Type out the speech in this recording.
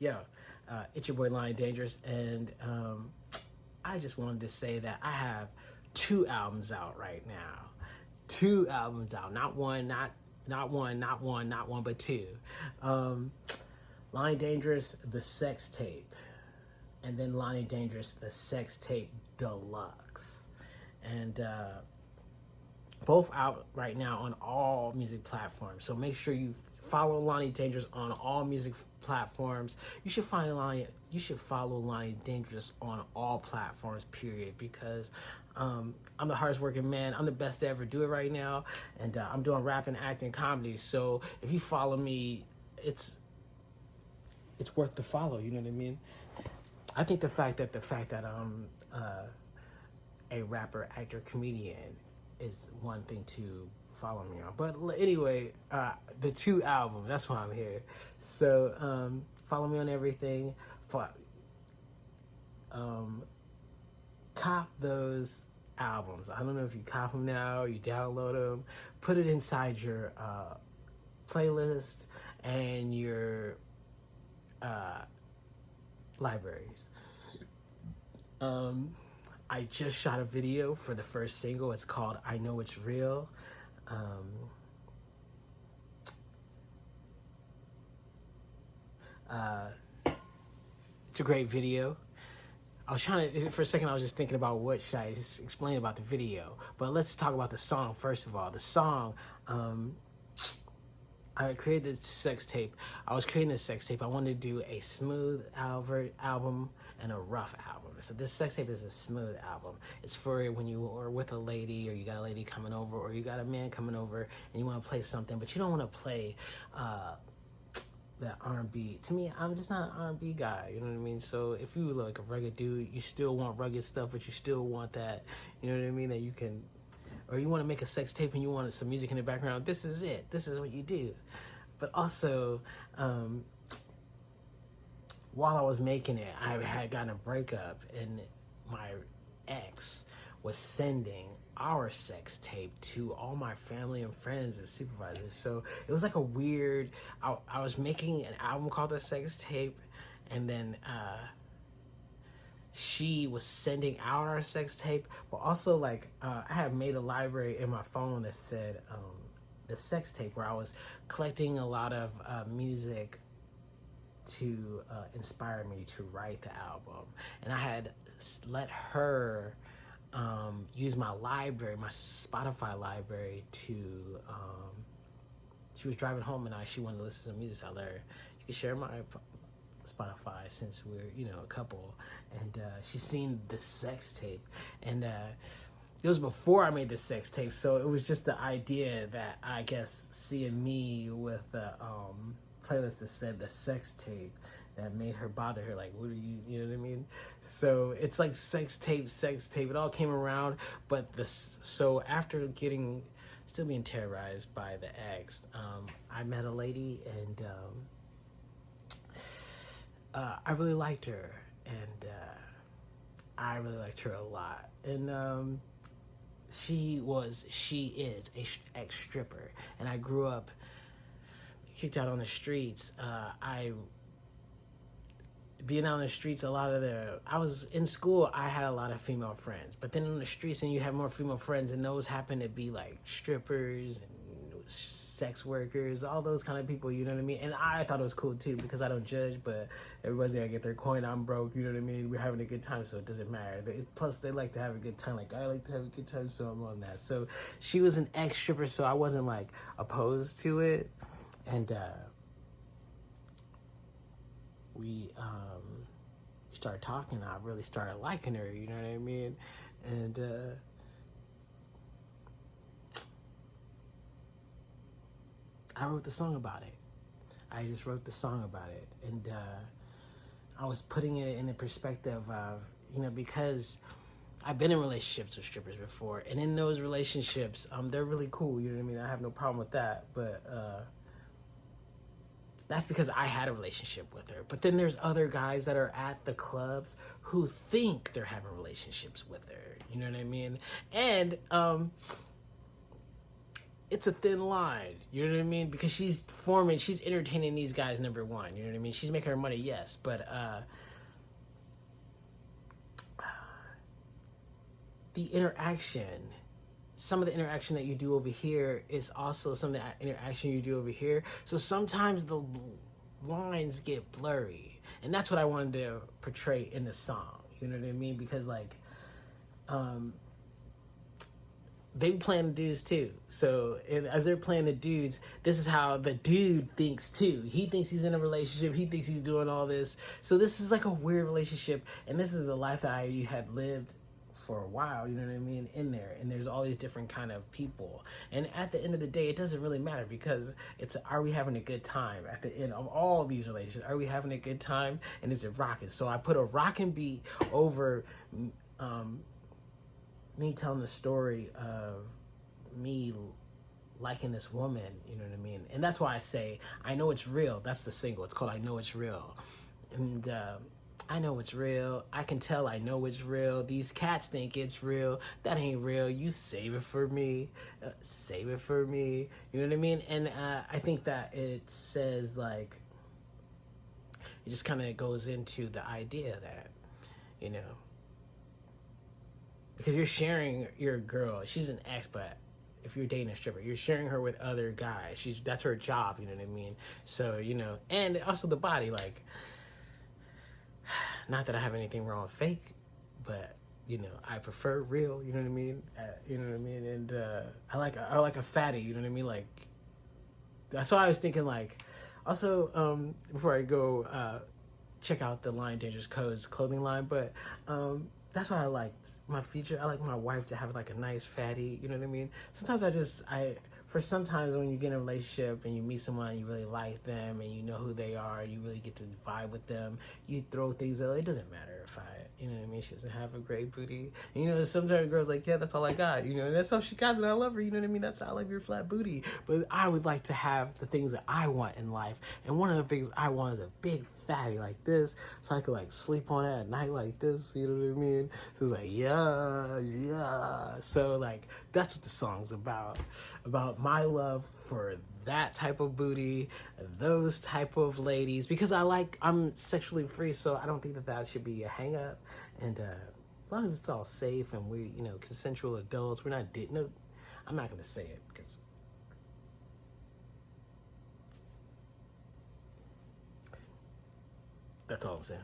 Yo, it's your boy Lion Dangerous, and I just wanted to say that I have two albums out right now. Two albums out, not one, not one, but two. Um, Lion Dangerous, the sex tape, and then Lion Dangerous, the sex tape deluxe, and both out right now on all music platforms. So make sure you follow Lonnie Dangerous on all music platforms. You should follow Lonnie Dangerous on all platforms, period, because I'm the hardest working man. I'm the best to ever do it right now, and I'm doing rap and acting comedy. So if you follow me, it's worth the follow. You know what I mean? I think the fact that I'm a rapper, actor, comedian is one thing to follow me on. But anyway, the two albums, that's why I'm here. So follow me on everything. Cop those albums. I don't know if you cop them now, you download them, put it inside your playlist and your libraries. I just shot a video for the first single. It's called I Know It's Real. It's a great video. I was trying to, for a second, I was just thinking about what should I just explain about the video. But let's talk about the song first of all. The song, I created this sex tape. I was creating this sex tape. I wanted to do a smooth album and a rough album. So this sex tape is a smooth album. It's for when you are with a lady, or you got a lady coming over, or you got a man coming over, and you want to play something, but you don't want to play that R&B. To me, I'm just not an R&B guy. You know what I mean? So if you look like a rugged dude, you still want rugged stuff, but you still want that. You know what I mean? That you can. Or you want to make a sex tape and you want some music in the background, this is it. This is what you do. But also, while I was making it, I had gotten a breakup, and my ex was sending our sex tape to all my family and friends and supervisors. So it was like a weird, I was making an album called The Sex Tape, and then she was sending out our sex tape, but also like I had made a library in my phone that said the sex tape, where I was collecting a lot of music to inspire me to write the album. And I had let her use my library, my Spotify library, to she was driving home and she wanted to listen to music, so I let her, you can share my Spotify since we're, a couple. And she's seen the sex tape, and it was before I made the sex tape, so it was just the idea that, I guess, seeing me with a playlist that said the sex tape, that made her bother her, like, what are you know what I mean? So it's like sex tape, it all came around. But so after still being terrorized by the ex, I met a lady, and I really liked her, and I really liked her a lot. And she is a ex-stripper, and I grew up kicked out on the streets. Being out on the streets, I was in school, I had a lot of female friends, but then on the streets, and you have more female friends, and those happen to be like strippers and sex workers, all those kind of people, you know what I mean? And I thought it was cool too, because I don't judge, but everybody's gotta get their coin. I'm broke, you know what I mean? We're having a good time, so it doesn't matter. Plus, they like to have a good time. Like, I like to have a good time, so I'm on that. So she was an ex-stripper, so I wasn't like opposed to it. And we started talking. I really started liking her, you know what I mean? And I wrote the song about it. I just wrote the song about it. And I was putting it in the perspective of, because I've been in relationships with strippers before, and in those relationships, they're really cool, you know what I mean? I have no problem with that, but that's because I had a relationship with her. But then there's other guys that are at the clubs who think they're having relationships with her, you know what I mean? And it's a thin line, you know what I mean? Because she's performing, she's entertaining these guys, number one, you know what I mean? She's making her money, yes, but the interaction, some of the interaction that you do over here is also some of the interaction you do over here. So sometimes the lines get blurry, and that's what I wanted to portray in the song, you know what I mean? Because like, they be playing the dudes too. So as they're playing the dudes, this is how the dude thinks too. He thinks he's in a relationship. He thinks he's doing all this. So this is like a weird relationship. And this is the life that I had lived for a while, you know what I mean, in there. And there's all these different kind of people. And at the end of the day, it doesn't really matter, because it's, are we having a good time at the end of all these relationships? Are we having a good time? And is it rocking? So I put a rocking beat over me telling the story of me liking this woman, you know what I mean? And that's why I say, I know it's real. That's the single. It's called I Know It's Real. And I know it's real. I can tell I know it's real. These cats think it's real. That ain't real. You save it for me. Save it for me. You know what I mean? And I think that it says, like, it just kind of goes into the idea that, you know, because you're sharing your girl. She's an ex, but if you're dating a stripper, you're sharing her with other guys. That's her job, you know what I mean? So, you know, and also the body, like, not that I have anything wrong with fake, but, you know, I prefer real, you know what I mean? You know what I mean? And I like a fatty, you know what I mean? Like, that's why I was thinking, like, also, before I go check out the Lying Dangerous Codes clothing line, but that's why I liked my feature. I like my wife to have like a nice fatty, you know what I mean? Sometimes sometimes when you get in a relationship and you meet someone, you really like them and you know who they are, you really get to vibe with them, you throw things out. It doesn't matter if you know what I mean, she doesn't have a great booty. And, you know, sometimes girls like, yeah, that's all I got, you know, and that's all she got, and I love her, you know what I mean? That's how I love your flat booty. But I would like to have the things that I want in life, and one of the things I want is a big fatty like this, so I could like sleep on it at night like this, you know what I mean? So it's like, yeah. So like, that's what the song's about my love for that type of booty, those type of ladies, because I'm sexually free, so I don't think that should be a hang up. And as long as it's all safe and we, you know, consensual adults, we're not no, I'm not gonna say it because that's all I'm saying.